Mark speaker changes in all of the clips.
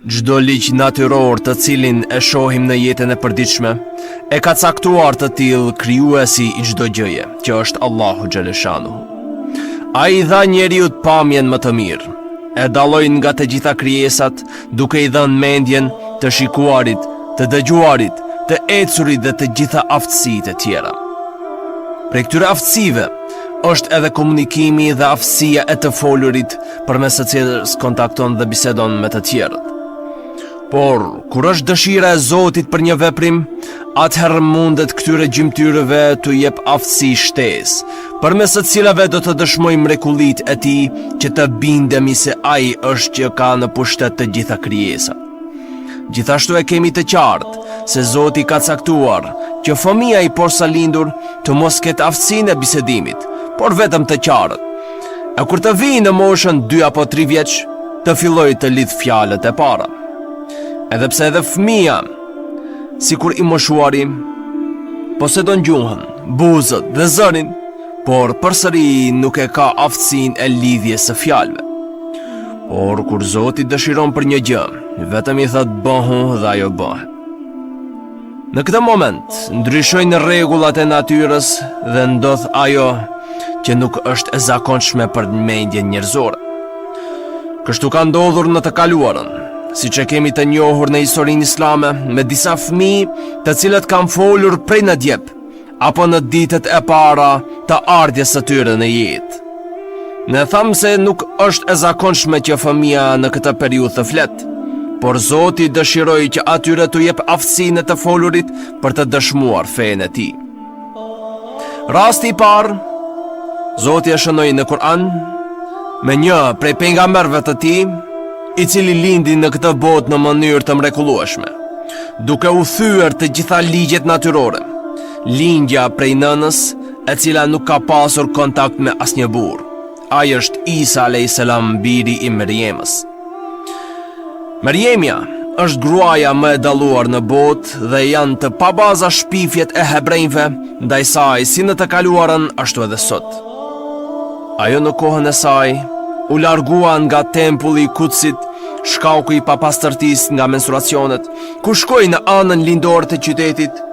Speaker 1: Çdo ligj natyror të cilin e shohim në jetën e përditshme, e ka caktuar të tillë krijuesi i çdo gjëje, që është Allahu xhaleshanuhu. Ai dha njeriut pamjen më të mirë, e dalloi nga të gjitha krijesat, duke i dhënë mendjen, të shikuarit, të dëgjuarit, të ecurit dhe të gjitha aftësitë e tjera. Prej këtyre aftësive është edhe komunikimi dhe aftësia e të folurit, përmes së cilës kontakton dhe bisedon me të tjerët. Por, kur është dëshira e Zotit për një veprim, atëherë mundet këtyre gjymtyrëve të jep aftësi shtesë, përmes së cilave do të dëshmojmë mrekullitë e tij, që të bindemi se ai është që ka në pushtet të gjitha krijesat. Gjithashtu e kemi të qartë se Zoti ka caktuar që fëmia i porsalindur të mos ketë aftësinë e bisedimit, por vetëm të qarët. E kur të vijë në moshën 2 apo 3 vjeç, të fillojë të lidh fjalët e para. Edhe pse edhe fëmia, sikur i moshuari, posedon gjuhën, buzët dhe zërin, por përsëri nuk e ka aftësinë e lidhjes së fjalëve. Por kur Zoti dëshiron për një gjë, vetëm i thot bëhu dhe ajo bëhet. Në këtë moment, ndryshojnë rregullat e natyrës dhe ndodh ajo që nuk është e zakonshme për mendjen njerëzore. Kështu ka ndodhur në të kaluarën, siç e kemi të njohur në historinë islame, me disa fëmijë të cilët kanë folur prej në djep, apo në ditët e para të ardhjes së tyre në jetë. Ne thamë se nuk është e zakonshme që fëmia në këtë periudhë të fletë, por Zoti dëshiroi që atyre t'u jep aftësinë të folurit për të dëshmuar fenë e tij. Rasti i parë, Zoti e shënoi në Kur'an me një prej pejgamberëve të tij, i cili lindi në këtë botë në mënyrë të mrekullueshme, duke u thyer të gjitha ligjet natyrore. Lindja prej nënës, e cila nuk ka pasur kontakt me asnjë burr. Ai është Isa a.s. biri i Meriemës. Meriemja është gruaja më e dalluar në botë dhe janë të pabaza shpifjet e hebrejve ndaj saj, si në të kaluarën ashtu edhe sot. Ajo në kohën e saj u largua nga tempulli i Kutsit, shkauku i papastërtisë nga mensuracionet, ku shkoi në anën lindore të qytetit,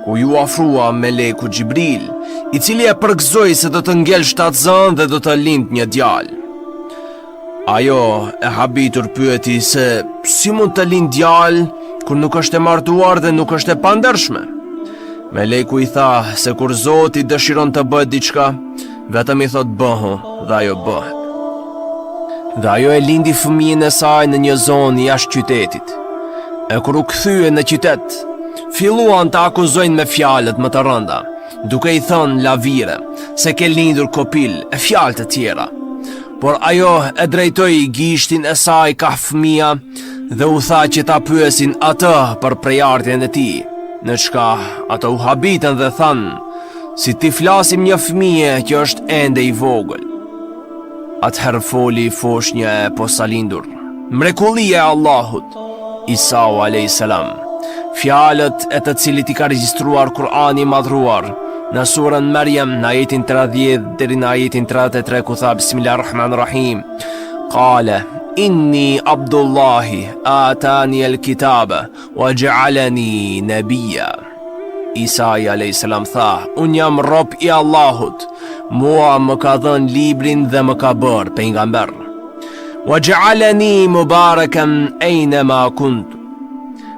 Speaker 1: ku ju afrua meleku Xhibril, i cili e përgëzoi se do të ngel 7 zënë dhe do të lind një djalë. Ajo e habitur pyeti se si mund të lind djalë kur nuk është e martuar dhe nuk është e pandershme. Meleku i tha se kur Zoti dëshiron të bëhet diçka, vetëm i thot bëhu dhe ajo bëhet. Dhe ajo e lindi fëmijën e saj në një zonë jashtë qytetit. E kur u kthye në qytet, filluan të akuzojnë me fjalët më të rënda, duke i thënë lavire se ke lindur kopil e fjalë të tjera. Por ajo e drejtoi gishtin e saj ka fëmia dhe u tha që ta pyesin atë për prejardhjen e tij. Në çka ato u habitën dhe thanë, si ti flasim një fëmije që është ende i vogël. Atëherë foli foshnja e posalindur, mrekullia e Allahut, Isau a.s. Fjalët e të cilit i ka regjistruar Kur'ani i madhruar në surën Maryam në ajetin 30 deri në ajetin 33, ku tha Bismillahirrahmanirrahim, Qale inni Abdullahi atani al-kitaba wa ja'alani nabiyya. Isa a.s. tha, unë jam rob i Allahut, mua më ka dhënë librin dhe më ka bërë pejgamber. Wa ja'alani mubarakan aynama kuntu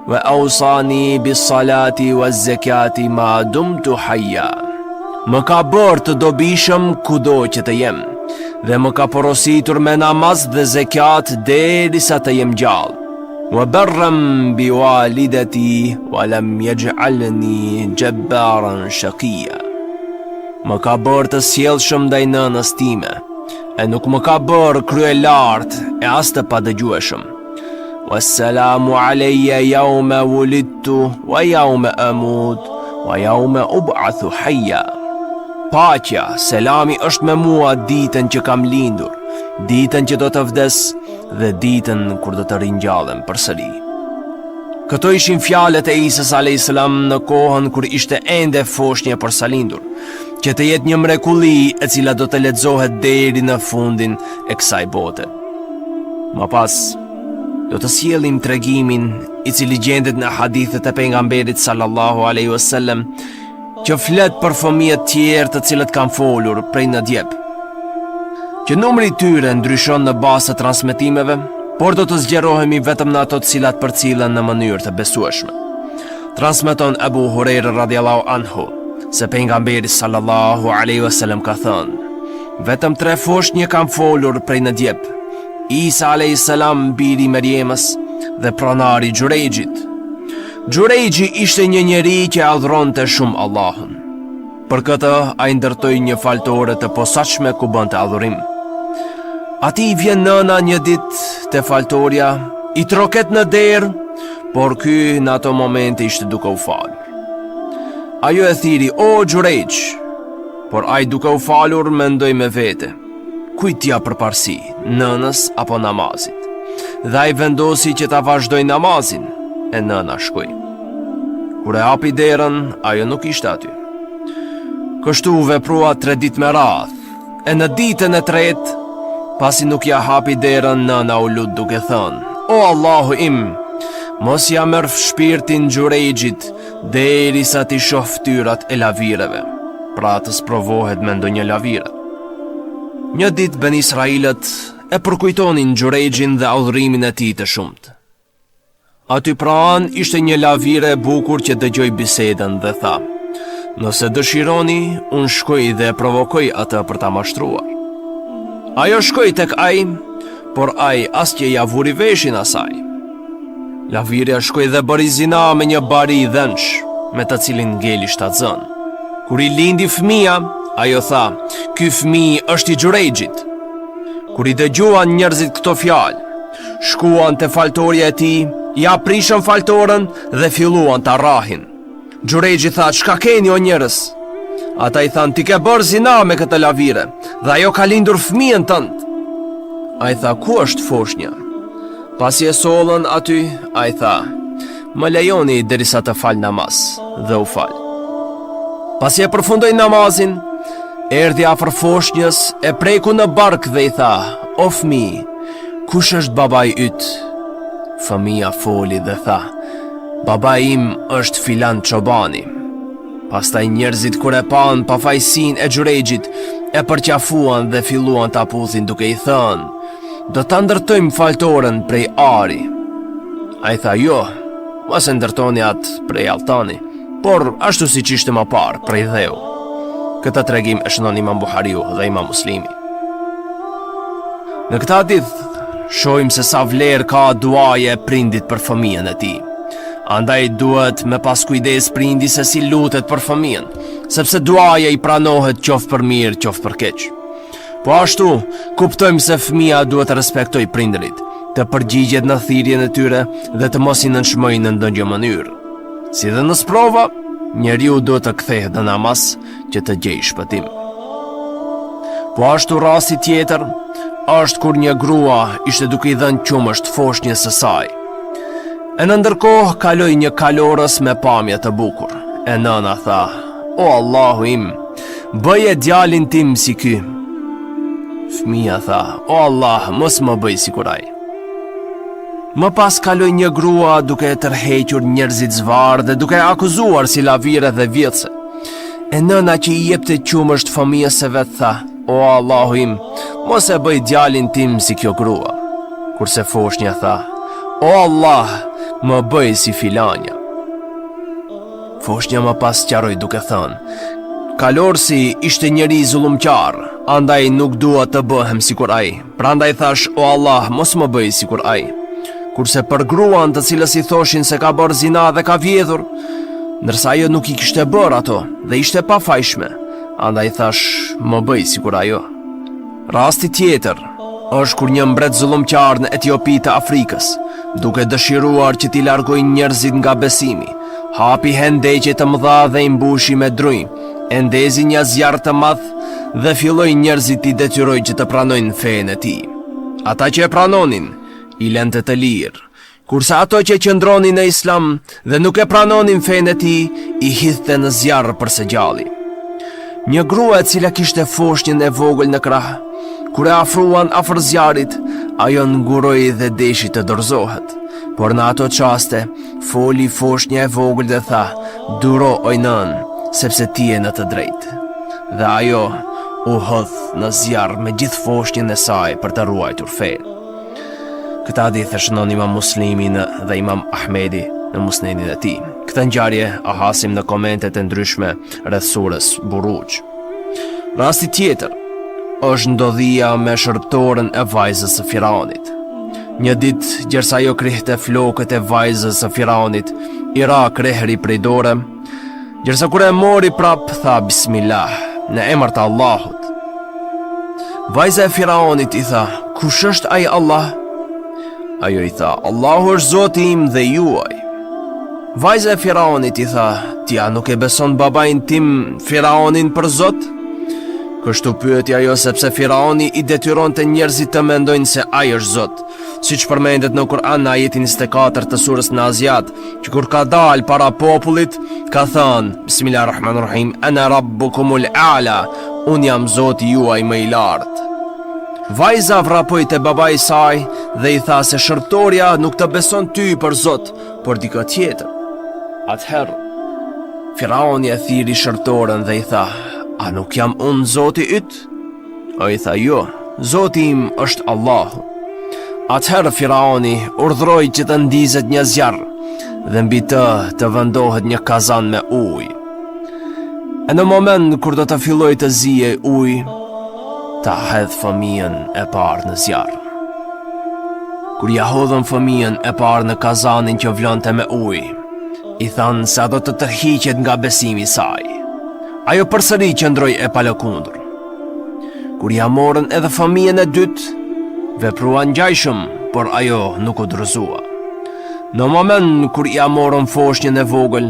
Speaker 1: wa awsani bis salati waz zakati ma dumtu hayya. Më ka bërë të dobishëm kudo që të jem, dhe më ka porositur me namaz dhe zekat derisa të jem gjallë. Wa barram bi walidati wa lam yaj'alni jabbaran shaqiyya. Më ka bërë të sjellshëm ndaj nënës time, e nuk më ka bërë kryelart e as të padëgjueshëm. Wassalamu alayya yawma wulidtu wa yawma amut wa yawma ub'athu hayya. Paqja, selami është me mua ditën që kam lindur, ditën që do të vdes dhe ditën kur do të ringjallem përsëri. Këto ishin fjalët e Isës a.s. në kohën kur ishte ende foshnje për salindur, që të jetë një mrekulli e cila do të lexohet deri në fundin e kësaj bote. Më pas, do të sjellim tregimin i cili gjendet në hadithet e pejgamberit sallallahu alaihi wasallam, që flet për fëmijët tjerë të cilët kanë folur prej në djep, që numri i tyre ndryshon në bazë të transmetimeve, por do të zgjerohemi vetëm në ato të cilat përcillen në mënyrë të besueshme. Transmeton Abu Huraira radhiyallahu anhu se pejgamberi sallallahu alaihi wasallam ka thënë: vetëm 3 foshnjë kanë folur prej në djep: Isa alayhis salam, biri i Meriemës, dhe pronari Xhurejxhit. Xhurejxhi ishte një njeri që adhuronte shumë Allahun. Për këtë ai ndërtoi një faltore të posaçme ku bënte adhurim. Ati i vjen nëna një ditë te faltoria, i troket në derë, por ky në ato momente ishte duke u falur. Ajo e thiri: o Xhurejxh, por ai duke u falur mendoi me vete: kujt t'ja përparsi, nënës apo namazit? Dhe ai vendosi që ta vazhdoi namazin, e nëna shkoi. Kur e hapi derën, ajo nuk ishte aty. Kështu veprua 3 ditë me radhë, e në ditën e tretë, pasi nuk ja hapi derën, nëna u lut duke thënë: o Allahu im, mos ja merr shpirtin Xhurejxhit derisa ti shoh fytyrat e lavireve, pra të sprovohet me ndonjë lavire. Një ditë Ben Israilët e përkujtonin Xhurejxhin dhe adhurimin e tij të shumtë. Aty pranë ishte një lavire e bukur që dëgjoi bisedën dhe tha: nëse dëshironi, unë shkoj dhe provokoj atë për ta mashtruar. Ajo shkoi tek ai, por ai asnjë ja vuri veshin asaj. Lavira shkoi dhe bëri zina me një bari i dhensh, me të cilin ngeli shtatzën. Kur i lindi fëmia, ajo tha: ky fëmijë është i Xhurejxhit. Kur i dëgjuan njerëzit këto fjalë, shkuan te faltoria e tij, ja prishën faltorën dhe filluan ta rrahin. Xhurejxhi tha: çka keni o njerëz? Ata i thanë: ti ke bërë zina me këtë lavire, dhe ajo ka lindur fëmijën tënd. Ai tha: ku është foshnja? Pasi e sollën aty, ai tha: më lejoni derisa të fal namaz, dhe u fal. Pasi e përfundoi namazin, erdhi afër foshnjës, e preku në bark dhe i tha: o fëmijë, kush është babai yt? Fëmia foli dhe tha: babai im është filan çobani. Pastaj njerëzit kur e pan pafajësinë e Xhurejxhit, e përqafuan dhe filluan ta puthin duke i thënë: do ta ndërtojmë faltoren prej ari. Ai tha: jo, mos e ndërtoni atë prej altani, por ashtu siç ishte më parë, prej dheu. Këtë tregim e shënon Imam Buhariu dhe Imam Muslimi. Në këtë hadith shohim se sa vlerë ka duaja e prindit për fëmijën e tij. Andaj duhet me pas kujdes prindi se si lutet për fëmijën, sepse duaja i pranohet qoftë për mirë, qoftë për keq. Po ashtu, kuptojmë se fëmia duhet të respektoj prindërit, të përgjigjet në thirrjen e tyre dhe të mos i nënshmojë në ndonjë mënyrë. Si dhe në sprova, njeriu duhet të kthehet në namaz që të gjejë shpëtim. Po ashtu rasti tjetër është kur një grua ishte duke i dhënë qumësht foshnjës së saj. E në ndërkohë kaloi një kalorës me pamje të bukur. E nëna tha: o Allahu im, bëje djalin tim si ky. Fëmia tha: o Allah, mos më bëj sikur ai. Më pas kaloi një grua duke e tërhequr njerëzit zvarr dhe duke akuzuar si lavire dhe vjedhse. E nëna që i jepte qumësht fëmijës së vet tha: o Allahu im, mos e bëj djalin tim si kjo grua. Kurse foshnja tha: o Allah, më bëj si filanja. Foshnja më pas qaroi duke thënë: kalorsi ishte njeri zullumqar, andaj nuk dua të bëhem sikur ai. Prandaj thash: o Allah, mos më bëj sikur ai. Kurse për gruan të cilës i thoshin se ka bërë zina dhe ka vjedhur, ndërsa ajo nuk i kishte bërë ato dhe ishte pafajshme, andaj thash: më bëj sikur ajo. Rasti tjetër është kur një mbret zullumqar në Etiopi të Afrikës, duke dëshiruar që t'i largojnë njerëzit nga besimi, hapi hendeqe të mëdha dhe i mbushi me druj, e ndezi një zjarr të madh dhe filloi njerëzit t'i detyroj që të pranojnë fenë e tij. Ata që e pranonin i lënte të lirë, kurse ato që qëndronin në Islam dhe nuk e pranonin fenë e tij i hidhte në zjarr për së gjalli. Një grua e cila kishte foshnjën e vogël në krah, Kur e afruan afër zjarit, ajo nguroi dhe deshi të dorëzohet. Por në ato qaste, foli foshnja e vogël dhe tha, duro oj nën, sepse ti je në të drejtë. Dhe ajo u hodh në zjarr me gjithë foshnjën e saj për të ruajtur fenë. Këta hadith e shënon Imam Muslimi dhe Imam Ahmedi në musnedin e tij. Këtë ngjarje a hasim në komentet e ndryshme rreth surës Buruj. Rasti tjetër është ndodhia me shërbëtorën e vajzës së Firaunit. Një ditë, gjersa ajo krihte flokët e vajzës së Firaunit, i ra krehri prej dore, gjersa kur e mori prap tha Bismillah, në emër të Allahut. Vajza e Firaunit i tha, kush është ai Allah? Ajo i tha, Allahu është Zoti im dhe juaj. Vajza e Firaunit i tha, ti a nuk e beson babain tim Firaunin për Zot? Kështu pyeti ajo sepse Firauni i detyronte njerëzit të mendojnë se ai është Zot, siç përmendet në Kur'an në ajetin 24 të surës Naziat, që kur ka dalë para popullit, ka thënë, Bismillahirrahmanirrahim, ana rabbukumul a'la, unë jam Zoti juaj më i lartë. Vajza vrapoi te babai i saj dhe i tha se shërbëtorja nuk të beson ty për Zot, por dikë tjetër. Atëherë, Firauni e thiri shërbëtorën dhe i tha, a nuk jam unë Zoti yt? O i tha, jo, Zoti im është Allahu. Atëherë Firauni urdhroi që të ndizet një zjarr dhe mbi të vendohet një kazan me ujë. E në moment kur do të filloj të zihej ujë, ta hedh fëmijën e parë në zjarr. Kur ja hodhën fëmijën e parë në kazanin që vlonte me ujë, i thanë se do të tërhiqet nga besimi i saj. Ajo përsëri qëndroi e palëkundur. Kur ja morën edhe fëmijën e dytë, veprua ngjajshëm, por ajo nuk u dorëzua. Në moment kur ja morën foshnjën e vogël,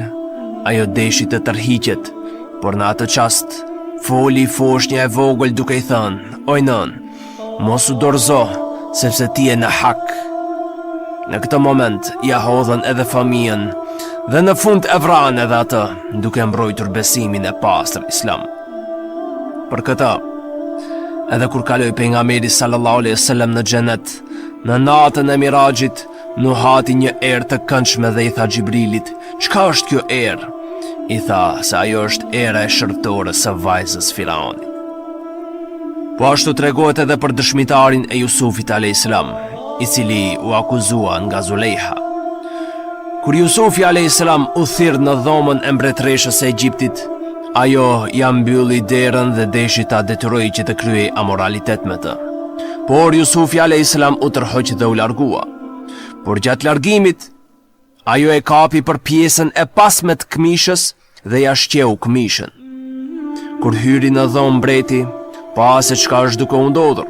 Speaker 1: ajo deshi të tërhiqet, por në atë çast foli foshnja e vogël duke i thënë, oj nën, mos u dorëzo, sepse ti je në hak. Në këtë moment ja hodhën edhe fëmijën dhe në fund e vranë edhe atë, duke mbrojtur besimin e pastër Islam. Për këtë, edhe kur kaloi pejgamberi sallallahu alaihi wasallam në xhenet, në natën e Miraxhit, nuhati një erë të këndshme dhe i tha Xhibrilit, çka është kjo erë? I tha se ajo është era e shërbëtorës së vajzës Firaunit. Po ashtu tregohet edhe për dëshmitarin e Jusufit alayhis salam, i cili u akuzua nga Zulejha. Kur Jusufi alayhis salam u thirr në dhomën e mbretreshës së Egjiptit, ajo ja mbylli derën dhe deshi ta detyroi që të kryej amoralitet me të. Por Jusufi alayhis salam u tërhoq dhe u largua. Por gjatë largimit, ajo e kapi për pjesën e pasme të këmishës dhe ja shqeu këmishën. Kur hyri në dhomë mbreti, pa se çka është duke u ndodhur.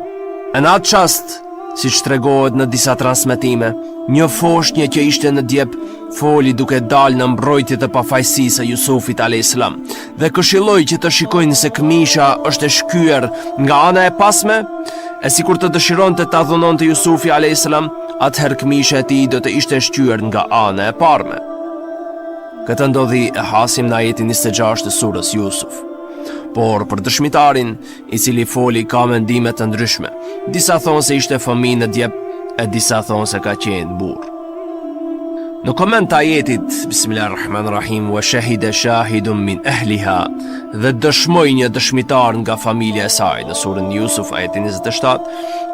Speaker 1: E në atë çast, siç tregohet në disa transmetime, një foshnjë që ishte në djep foli duke dalë në mbrojtje të pafajësisë së Jusufit alayhis salam dhe këshilloi që të shikojnë se këmisha është e shkyer nga ana e pasme, e sikur të dëshironte ta dhunonte Jusufi alayhis salam, atëherë këmisha e tij do të ishte shqyer nga ana e parme. Këtë ndodhi e hasim në ajetin 26 të surës Jusuf. Por për dëshmitarin i cili foli ka mendime të ndryshme. Disa thonë se ishte fëmijë në djep, e disa thonë se ka qenë burr. Në koment të ajetit, Bismillahirrahmanirrahim, wa shahida shahidun min ahliha, dhe dëshmoi një dëshmitar nga familja e saj, në surën Jusuf, ajetin 27,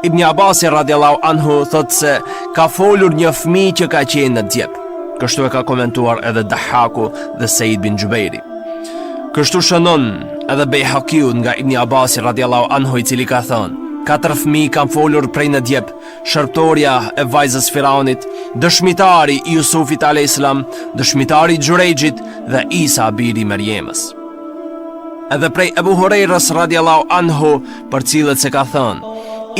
Speaker 1: Ibn Abbasi radiallahu anhu thot se ka folur një fëmijë që ka qenë në djep. Kështu e ka komentuar edhe Dahaku dhe Sejid bin Gjubejri. Kështu shënon edhe Bejhakiu nga Ibn Abbasi radiallahu anhu, i cili ka thënë, 4 fëmijë kanë folur prej në djep, shërbëtorja e vajzës Firaunit, dëshmitari i Jusufit alayhis salam, dëshmitari i Xhurejxhit dhe Isa biri Merjemës. Edhe prej Ebu Hurejrës radiallahu anhu, për cilët se ka thënë,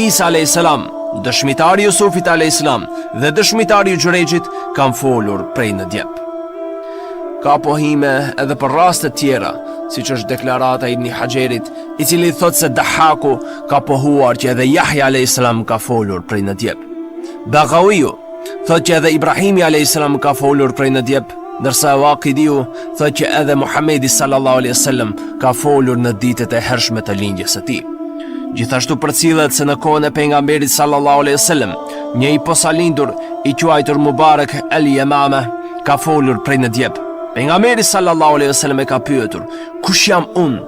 Speaker 1: Isa alayhis salam, dëshmitari i Jusufit alayhis salam dhe dëshmitari i Xhurejxhit kanë folur prej në djep. Ka pohime edhe për raste tjera, siç është deklarata Ibn Haxherit, i cili thot se Dahaku ka pohuar që edhe Jahja alayhis salam ka folur prej në djep. Baghawiu thot që edhe Ibrahimi alayhis salam ka folur prej në djep, ndërsa Waqidiu thot që edhe Muhamedi sallallahu alaihi wasallam ka folur në ditët e hershme të lindjes së tij. Gjithashtu përcillet se në kohën e pejgamberit sallallahu alaihi wasallam, një i posalindur i quajtur Mubarak el-Yamama ka folur prej në djep. Pejgamberi sallallahu alaihi wasallam e ka pyetur: "Kush jam unë?"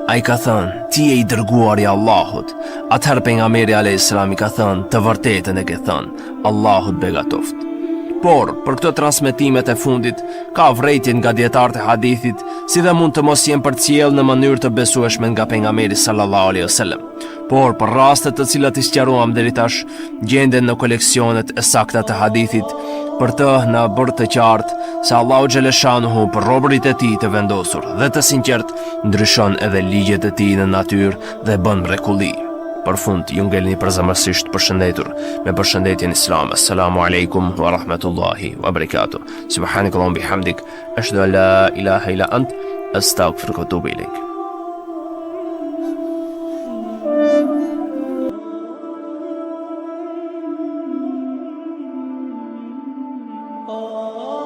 Speaker 1: Ai ka thënë: "Ti je i dërguari i Allahut." Atëherë pejgamberi alayhis salam i ka thënë: "Të vërtetën e ke thënë, Allahut begatoft." Por, për këto transmetimet e fundit, ka vrejtjen nga dietarët e hadithit, si dhe mund të mos jenë përcjell në mënyrë të besueshme nga pejgamberi sallallahu alaihi wasallam. Por, për rastet të cilat i sqaruam deri tash, gjenden në koleksionet e sakta të hadithit, për të na bërë të qartë se Allahu xhaleshanuhu për robërit e tij të vendosur dhe të sinqert ndryshon edhe ligjet e tij në natyrë dhe bën mrekulli. Për fund, ju ngelni përzemërsisht përshëndetur me përshëndetjen islam. Assalamu alaikum wa rahmatullahi wa barakatuh. Subhanakallahumma bihamdik, ashhadu an la ilaha illa ant, astaghfiruka wa atubu ilaik.
Speaker 2: Oh